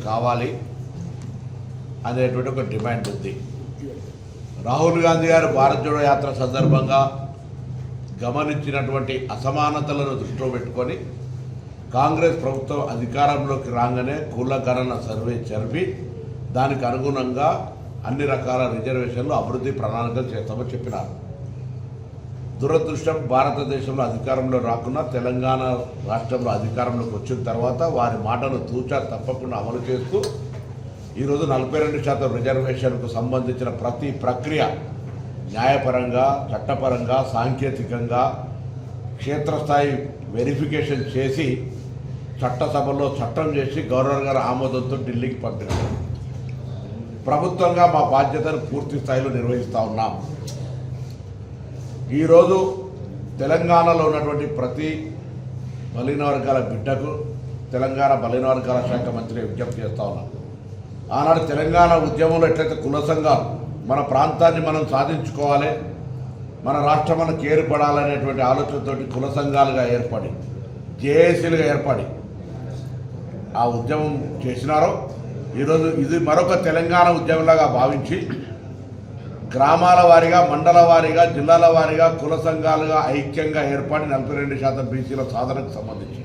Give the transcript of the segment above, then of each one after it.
కావాలి అనేటువంటి ఒక డిమాండ్ ఉంది. రాహుల్ గాంధీ గారు భారత్ జోడో యాత్ర సందర్భంగా గమనించినటువంటి అసమానతలను దృష్టిలో పెట్టుకొని కాంగ్రెస్ ప్రభుత్వం అధికారంలోకి రాగానే కులగణన సర్వే జరిపి దానికి అనుగుణంగా అన్ని రకాల రిజర్వేషన్లు అభివృద్ధి ప్రణాళికలు చేస్తామని చెప్పినారు. దురదృష్టం భారతదేశంలో అధికారంలో రాకుండా తెలంగాణ రాష్ట్రంలో అధికారంలోకి వచ్చిన తర్వాత వారి మాటను తూచా తప్పకుండా అమలు చేస్తూ ఈరోజు 42% రిజర్వేషన్కు సంబంధించిన ప్రతి ప్రక్రియ న్యాయపరంగా, చట్టపరంగా, సాంకేతికంగా క్షేత్రస్థాయి వెరిఫికేషన్ చేసి చట్టసభలో చట్టం చేసి గవర్నర్ గారు ఆమోదంతో ఢిల్లీకి పంపినారు. ప్రభుత్వంగా మా బాధ్యతను పూర్తి స్థాయిలో నిర్వహిస్తూ ఉన్నాం. ఈరోజు తెలంగాణలో ఉన్నటువంటి ప్రతి బలహీన వర్గాల బిడ్డకు తెలంగాణ బలహీన వర్గాల శాఖ మంత్రి విజ్ఞప్తి చేస్తూ ఉన్నాం. ఆనాడు తెలంగాణ ఉద్యమంలో ఎట్లయితే కుల సంఘాలు మన ప్రాంతాన్ని మనం సాధించుకోవాలి, మన రాష్ట్రం మనకు ఏర్పడాలనేటువంటి ఆలోచనతోటి కుల సంఘాలుగా ఏర్పడి జేఏసీలుగా ఏర్పడి ఆ ఉద్యమం చేసినారో ఈరోజు ఇది మరొక తెలంగాణ ఉద్యమంలాగా భావించి గ్రామాల వారీగా, మండల వారీగా, జిల్లాల వారీగా కుల సంఘాలుగా ఐక్యంగా ఏర్పడి 42% బీసీల సాధనకు సంబంధించి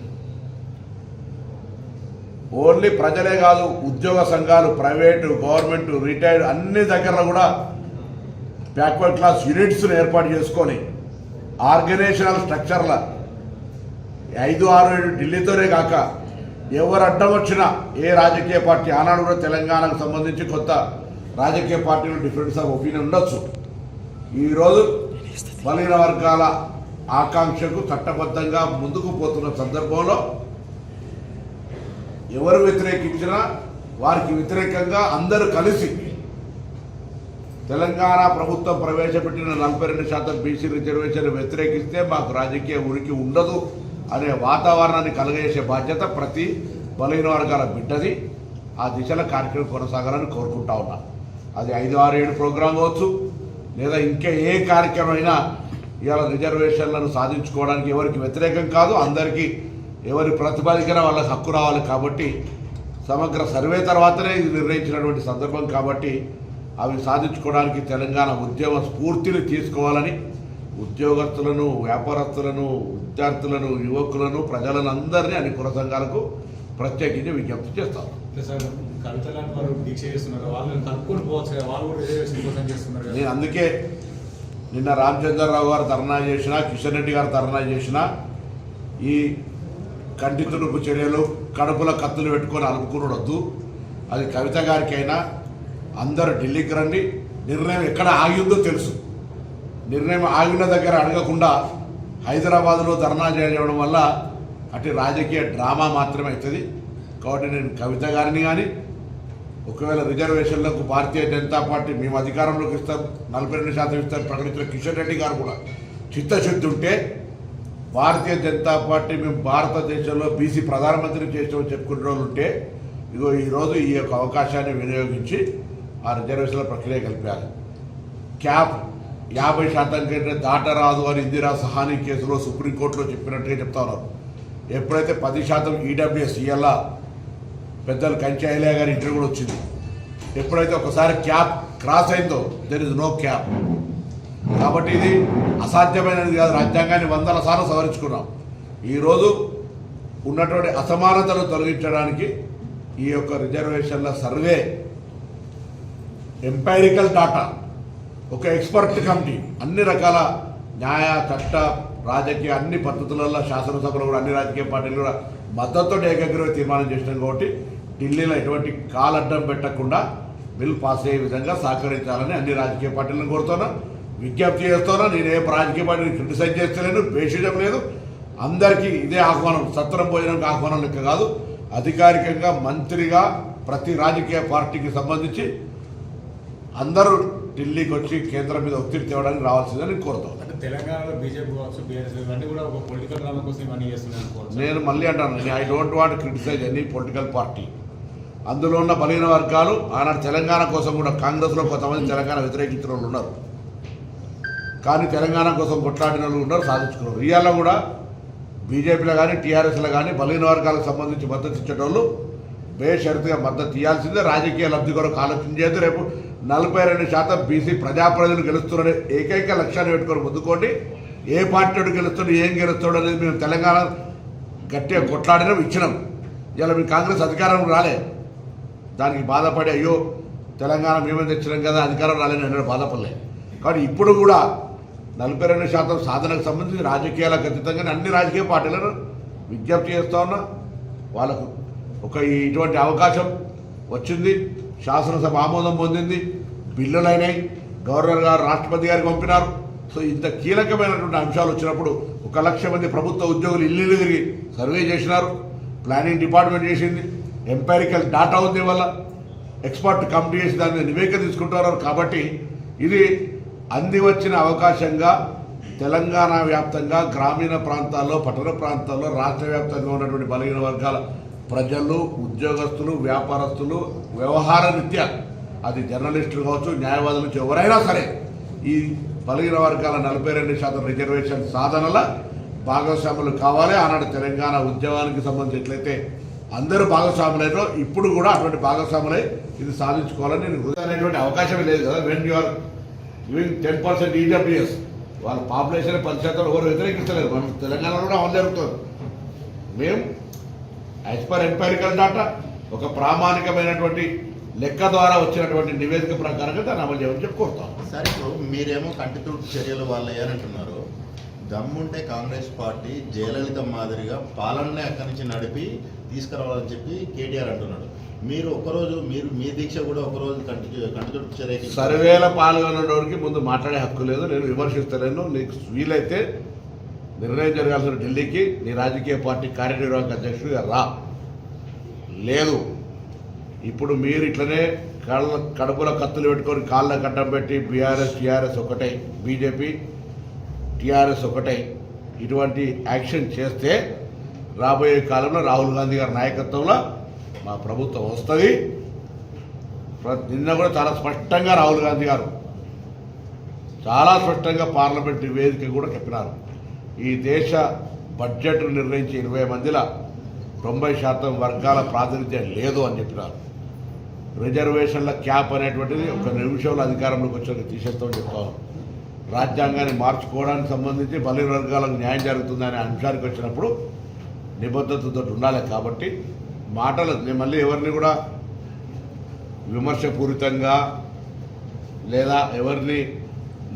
ఓన్లీ ప్రజలే కాదు ఉద్యోగ సంఘాలు, ప్రైవేటు, గవర్నమెంట్, రిటైర్డ్ అన్ని దగ్గరలో కూడా బ్యాక్వర్డ్ క్లాస్ యూనిట్స్ను ఏర్పాటు చేసుకొని ఆర్గనైజేషనల్ స్ట్రక్చర్ల 5, 6, 7 ఢిల్లీతోనే కాక ఎవరు అడ్డం వచ్చినా ఏ రాజకీయ పార్టీ ఆనాడు కూడా తెలంగాణకు సంబంధించి కొత్త రాజకీయ పార్టీలు డిఫరెన్స్ ఆఫ్ ఒపీనియన్ ఉండొచ్చు. ఈరోజు బలహీన వర్గాల ఆకాంక్షకు చట్టబద్ధంగా ముందుకు పోతున్న సందర్భంలో ఎవరు వ్యతిరేకించినా వారికి వ్యతిరేకంగా అందరూ కలిసి తెలంగాణ ప్రభుత్వం ప్రవేశపెట్టిన 42% బీసీ రిజర్వేషన్ వ్యతిరేకిస్తే మాకు రాజకీయ ఉనికి ఉండదు అనే వాతావరణాన్ని కలగజేసే బాధ్యత ప్రతి బలహీన వర్గాల బిడ్డది. ఆ దిశలో కార్యక్రమం కొనసాగాలని కోరుకుంటా ఉన్నా. అది 5, 6, 7 ప్రోగ్రాం కావచ్చు, లేదా ఇంకా ఏ కార్యక్రమం అయినా ఇవాళ రిజర్వేషన్లను సాధించుకోవడానికి ఎవరికి వ్యతిరేకం కాదు. అందరికీ ఎవరి ప్రతిపాదికన వాళ్ళకి హక్కు రావాలి. కాబట్టి సమగ్ర సర్వే తర్వాతనే ఇది నిర్ణయించినటువంటి సందర్భం కాబట్టి అవి సాధించుకోవడానికి తెలంగాణ ఉద్యమ స్ఫూర్తిని తీసుకోవాలని ఉద్యోగస్తులను, వ్యాపారస్తులను, విద్యార్థులను, యువకులను, ప్రజలను అందరినీ అన్ని కుల సంఘాలకు ప్రత్యేకించి విజ్ఞప్తి చేస్తాను. నేను అందుకే నిన్న రామచంద్రరావు గారు ధర్నా చేసినా, కిషన్ రెడ్డి గారు ధర్నా చేసినా ఈ కంటి తుడుపు చర్యలు, కడుపుల కత్తులు పెట్టుకొని అలుపుకునొద్దు. అది కవిత గారికైనా అందరూ ఢిల్లీకి రండి. నిర్ణయం ఎక్కడ ఆగిందో తెలుసు. నిర్ణయం ఆగిన దగ్గర అడగకుండా హైదరాబాద్లో ధర్నా చేయడం వల్ల అటు రాజకీయ డ్రామా మాత్రమే అవుతుంది. కాబట్టి నేను కవిత గారిని కానీ, ఒకవేళ రిజర్వేషన్లకు భారతీయ జనతా పార్టీ మేము అధికారంలోకి ఇస్తాం, 42% ఇస్తాం ప్రకటించిన కిషన్ రెడ్డి గారు కూడా చిత్తశుద్ధి ఉంటే భారతీయ జనతా పార్టీ మేము భారతదేశంలో బీసీ ప్రధానమంత్రి చేసామని చెప్పుకునే రోజులు ఉంటే ఇగో ఈరోజు ఈ యొక్క అవకాశాన్ని వినియోగించి ఆ రిజర్వేషన్ల ప్రక్రియ కలిపారు. క్యాప్ 50% కంటే దాటరాదు అని ఇందిరా సహానీ కేసులో సుప్రీంకోర్టులో చెప్పినట్టుగా చెప్తా ఉన్నారు. ఎప్పుడైతే 10% ఈడబ్ల్యూఎస్ ఇయ్యాల పెద్దలు కంచె ఐలయ్య గారి ఇంటర్వ్యూ కూడా వచ్చింది. ఎప్పుడైతే ఒకసారి క్యాప్ క్రాస్ అయిందో దెర్ ఇస్ నో క్యాప్. కాబట్టి ఇది అసాధ్యమైనది కాదు. రాజ్యాంగాన్ని 100 సార్లు సవరించుకున్నాం. ఈరోజు ఉన్నటువంటి అసమానతలు తొలగించడానికి ఈ యొక్క రిజర్వేషన్ల సర్వే ఎంపైరికల్ డాటా, ఒక ఎక్స్పర్ట్ కమిటీ, అన్ని రకాల న్యాయ, చట్ట, రాజకీయ అన్ని పద్ధతులలో శాసనసభలో కూడా అన్ని రాజకీయ పార్టీలు కూడా మద్దతుతో ఏకగ్రీవ తీర్మానం చేసినాం. కాబట్టి ఢిల్లీలో ఎటువంటి కాలడ్డం పెట్టకుండా బిల్ పాస్ అయ్యే విధంగా సహకరించాలని అన్ని రాజకీయ పార్టీలను కోరుతున్నా, విజ్ఞప్తి చేస్తున్నా. నేను ఏ రాజకీయ పార్టీని క్రిటిసైజ్ చేస్తలేను, భేషజం లేదు. అందరికీ ఇదే ఆహ్వానం, సత్వరం భోజనంకి ఆహ్వానం లెక్క కాదు. అధికారికంగా మంత్రిగా ప్రతి రాజకీయ పార్టీకి సంబంధించి అందరూ ఢిల్లీకి వచ్చి కేంద్రం మీద ఒత్తిడి తేవడానికి రావాల్సిందని కోరుతాను. తెలంగాణలో బీజేపీ కావచ్చు, బీఆర్ఎస్ ఇవన్నీ కూడా ఒక పొలిటికల్ డ్రామా కోసం ఇవన్నీ చేస్తున్నాను. నేను మళ్ళీ అంటాను, I don't want criticize any political party. అందులో ఉన్న బలహీన వర్గాలు ఆనాడు తెలంగాణ కోసం కూడా కాంగ్రెస్లో కొంతమంది తెలంగాణ వ్యతిరేకించిన వాళ్ళు ఉన్నారు, కానీ తెలంగాణ కోసం కొట్లాడిన వాళ్ళు ఉన్నారు, సాధించుకున్నారు. ఇవాళ కూడా బీజేపీలో కానీ టీఆర్ఎస్లో కానీ బలహీన వర్గాలకు సంబంధించి మద్దతు ఇచ్చేటోళ్ళు బేషరతుగా మద్దతు ఇవ్వాల్సిందే. రాజకీయ లబ్ధి కొరకు ఆలోచన చేయదు. రేపు 42% బీసీ ప్రజాప్రతినిధులు గెలుస్తున్నారనే ఏకైక లక్ష్యాన్ని పెట్టుకొని ముందుకోండి. ఏ పార్టీ గెలుస్తాడు, ఏం గెలుస్తాడు అనేది మేము తెలంగాణ గట్టిగా కొట్లాడినాం, ఇచ్చినాం. ఇలా మీ కాంగ్రెస్ అధికారం రాలే, దానికి బాధపడి అయ్యో తెలంగాణ మేమే తెచ్చినాం కదా అధికారం రాలేని అన్నాడు, బాధపడలే. కాబట్టి ఇప్పుడు కూడా 42% సాధనకు సంబంధించి రాజకీయాలకు అతీతంగానే అన్ని రాజకీయ పార్టీలను విజ్ఞప్తి చేస్తా ఉన్నా. వాళ్ళకు ఇటువంటి అవకాశం వచ్చింది, శాసనసభ ఆమోదం పొందింది, బిల్లులు అయినాయి, గవర్నర్ గారు రాష్ట్రపతి గారికి పంపినారు. సో ఇంత కీలకమైనటువంటి అంశాలు వచ్చినప్పుడు 1 లక్ష మంది ప్రభుత్వ ఉద్యోగులు ఇల్లు తిరిగి సర్వే చేసినారు, ప్లానింగ్ డిపార్ట్మెంట్ చేసింది, ఎంపైరికల్ డాటా ఉంది, వల్ల ఎక్స్పర్ట్ కమిటీ చేసి దాని మీద నివేదిక తీసుకుంటున్నారు. కాబట్టి ఇది అంది వచ్చిన అవకాశంగా తెలంగాణ వ్యాప్తంగా గ్రామీణ ప్రాంతాల్లో, పట్టణ ప్రాంతాల్లో, రాష్ట్ర వ్యాప్తంగా ఉన్నటువంటి బలహీన వర్గాల ప్రజలు, ఉద్యోగస్తులు, వ్యాపారస్తులు, వ్యవహార రీత్యా అది జర్నలిస్టులు కావచ్చు, న్యాయవాదుల నుంచి ఎవరైనా సరే ఈ బలహీన వర్గాల 42% రిజర్వేషన్ సాధనల భాగస్వాములు కావాలి. ఆనాడు తెలంగాణ ఉద్యమానికి సంబంధించి ఎట్లయితే అందరూ భాగస్వాములైనో ఇప్పుడు కూడా అటువంటి భాగస్వాములై ఇది సాధించుకోవాలని నేను అనేటువంటి అవకాశమే లేదు కదా. వెన్ యూఆర్ గివింగ్ 10% ఈడబ్ల్యూఎస్, వాళ్ళ పాపులేషన్ 10% ఎవరు వ్యతిరేకిస్తలేదు. మనం తెలంగాణలో కూడా అమలు జరుగుతుంది. మేము యాజ్ పర్ ఎంపైరికల్ డాటా ఒక ప్రామాణికమైనటువంటి లెక్క ద్వారా వచ్చినటువంటి నివేదిక ప్రకారంగా దాన్ని అమలు చేయమని చెప్పి కోరుతాం. సార్, ఇప్పుడు మీరేమో కంటితుడు చర్యలు వాళ్ళయ్యారు అంటున్నారు. దమ్ముంటే కాంగ్రెస్ పార్టీ జయలలిత మాదిరిగా పాలననే అక్కడి నుంచి నడిపి తీసుకురావాలని చెప్పి కేటీఆర్ అంటున్నాడు. మీరు ఒకరోజు మీ దీక్ష కూడా ఒకరోజు కంటితుడు చర్యకి సర్వేల పాల్గొనడానికి ముందు మాట్లాడే హక్కు లేదు. నేను విమర్శిస్తలేను. నీకు వీలైతే నిర్ణయం జరగాల్సిన ఢిల్లీకి నీ రాజకీయ పార్టీ కార్యనిర్వాహక అధ్యక్షుడిగా రా. లేదు, ఇప్పుడు మీరు ఇట్లనే కడుపులో కత్తులు పెట్టుకొని కాళ్ళ కట్టం పెట్టి టీఆర్ఎస్ ఒకటే, బీజేపీ టీఆర్ఎస్ ఒకటే ఇటువంటి యాక్షన్ చేస్తే రాబోయే కాలంలో రాహుల్ గాంధీ గారి నాయకత్వంలో మా ప్రభుత్వం వస్తుంది. నిన్న కూడా చాలా స్పష్టంగా రాహుల్ గాంధీ గారు చాలా స్పష్టంగా పార్లమెంట్ వేదిక కూడా చెప్పినారు. ఈ దేశ బడ్జెట్ నిర్ణయించి 20 మందిలో 90% వర్గాల ప్రాతినిధ్యం లేదు అని చెప్పినారు. రిజర్వేషన్ల క్యాప్ అనేటువంటిది 1 నిమిషంలో అధికారంలోకి వచ్చి తీసేస్తామని చెప్తాను. రాజ్యాంగాన్ని మార్చుకోవడానికి సంబంధించి బలహీన వర్గాలకు న్యాయం జరుగుతుందనే అంశానికి వచ్చినప్పుడు నిబద్ధతతో ఉండాలి. కాబట్టి మాటలు నేను మళ్ళీ ఎవరిని కూడా విమర్శపూరితంగా లేదా ఎవరిని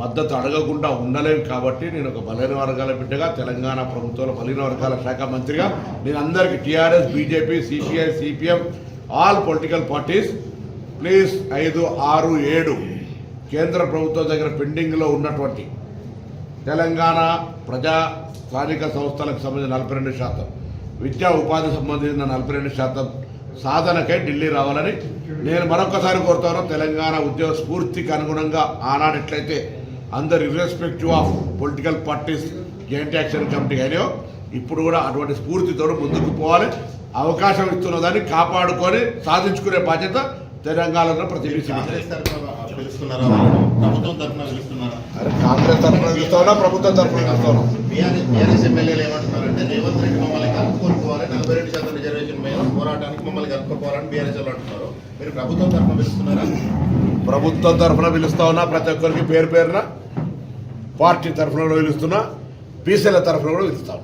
మద్దతు అడగకుండా ఉండలేము. కాబట్టి నేను ఒక బలహీన వర్గాల బిడ్డగా, తెలంగాణ ప్రభుత్వంలో బలహీన వర్గాల శాఖ మంత్రిగా నేను అందరికీ TRS, BJP, CPI, CPM, all political parties please 5, 6, 7 కేంద్ర ప్రభుత్వం దగ్గర పెండింగ్లో ఉన్నటువంటి తెలంగాణ ప్రజా స్థానిక సంస్థలకు సంబంధించిన 42%, విద్యా ఉపాధి సంబంధించిన 42% సాధనకై ఢిల్లీ రావాలని నేను మరొకసారి కోరుతాను. తెలంగాణ ఉద్యోగ స్ఫూర్తికి అనుగుణంగా ఆనాడు ఎట్లయితే అందరు irrespective of political parties joint action committee అయినాయో ఇప్పుడు కూడా అటువంటి స్ఫూర్తితో ముందుకు పోవాలి. అవకాశం ఇస్తున్న దాన్ని కాపాడుకొని సాధించుకునే బాధ్యత తెలంగాణలో ప్రతి కాంగ్రెస్ తరఫున పిలుస్తావునా, ప్రభుత్వం తరఫున పిలుస్తాను. బీఆర్ఎస్ ఎమ్మెల్యేలు ఏమంటున్నారంటే రేవంత్ రెడ్డి మమ్మల్ని కలుపుకోవాలి, 42% రిజర్వేషన్ మీద పోరాటానికి మమ్మల్ని కలుపుకోవాలని బీఆర్ఎస్ వాళ్ళు అంటున్నారు. మీరు ప్రభుత్వం తరఫున పిలుస్తున్నారా? ప్రభుత్వం తరఫున పిలుస్తా ఉన్నా, ప్రతి ఒక్కరికి పేరున పార్టీ తరఫున పిలుస్తున్నా, బీసీల తరఫున కూడా పిలుస్తాను.